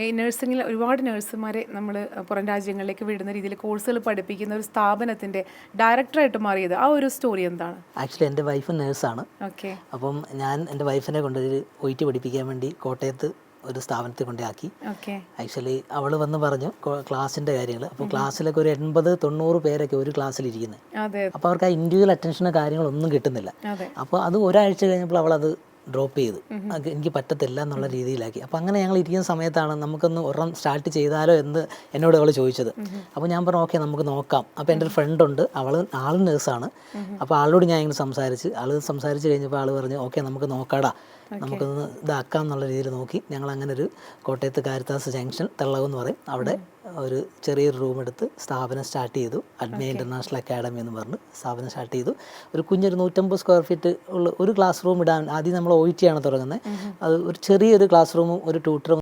ഈ നഴ്സിംഗിൽ ഒരുപാട് നഴ്സുമാരെ നമ്മൾ പുറം രാജ്യങ്ങളിലേക്ക് വിടുന്ന രീതിയിൽ കോഴ്സുകൾ പഠിപ്പിക്കുന്ന ഒരു സ്ഥാപനത്തിൻ്റെ ഡയറക്ടറായിട്ട് മാറിയത്, ആ ഒരു സ്റ്റോറി എന്താണ്? ആക്ച്വലി എൻ്റെ വൈഫ് നേഴ്സാണ്. ഓക്കെ. അപ്പം ഞാൻ എൻ്റെ വൈഫിനെ കൊണ്ടൊരു OT പഠിപ്പിക്കാൻ വേണ്ടി കോട്ടയത്ത് ഒരു സ്ഥാപനത്തിൽ കൊണ്ടാക്കി. ഓക്കെ. ആക്ച്വലി അവൾ വന്ന് പറഞ്ഞു ക്ലാസ്സിൻ്റെ കാര്യങ്ങൾ. അപ്പോൾ ക്ലാസ്സിലൊക്കെ ഒരു 80-90 പേരൊക്കെ ഒരു ക്ലാസ്സിലിരിക്കുന്നത്. അതെ. അപ്പോൾ അവർക്ക് ആ ഇൻഡിവിജ്വൽ അറ്റൻഷനോ കാര്യങ്ങളൊന്നും കിട്ടുന്നില്ല. അതെ. അപ്പോൾ അത് ഒരാഴ്ച കഴിഞ്ഞപ്പോൾ അവളത് ഡ്രോപ്പ് ചെയ്തു. എനിക്ക് പറ്റത്തില്ല എന്നുള്ള രീതിയിലാക്കി. അപ്പോൾ അങ്ങനെ ഞങ്ങൾ ഇരിക്കുന്ന സമയത്താണ് നമുക്കൊന്ന് ഒരെണ്ണം സ്റ്റാർട്ട് ചെയ്താലോ എന്ന് എന്നോട് അവൾ ചോദിച്ചത്. അപ്പോൾ ഞാൻ പറഞ്ഞു ഓക്കെ നമുക്ക് നോക്കാം. അപ്പോൾ എൻ്റെ ഒരു ഫ്രണ്ട് ഉണ്ട്, ആൾ നേഴ്സാണ്. അപ്പോൾ ആളോട് ഞാൻ ഇങ്ങനെ സംസാരിച്ച് കഴിഞ്ഞപ്പോൾ ആൾ പറഞ്ഞു ഓക്കെ നമുക്ക് നോക്കാടാ, നമുക്കൊന്ന് ഇതാക്കാം എന്നുള്ള രീതിയിൽ നോക്കി. ഞങ്ങൾ അങ്ങനെ ഒരു കോട്ടയത്ത് കാരിത്താസ് ജംഗ്ഷൻ തെള്ളകം എന്ന് പറയും, അവിടെ ഒരു ചെറിയൊരു റൂം എടുത്ത് സ്ഥാപനം സ്റ്റാർട്ട് ചെയ്തു. അഡ്മിയ ഇൻ്റർനാഷണൽ അക്കാഡമി എന്ന് പറഞ്ഞ് സ്ഥാപനം സ്റ്റാർട്ട് ചെയ്തു. ഒരു കുഞ്ഞൊരു 150 സ്ക്വയർ ഫീറ്റ് ഉള്ള ഒരു ക്ലാസ് റൂം ഇടാൻ ആദ്യം നമ്മൾ OT ആണ് തുടങ്ങുന്നത്. അത് ഒരു ചെറിയൊരു ക്ലാസ് റൂമും ഒരു ട്യൂട്ടറും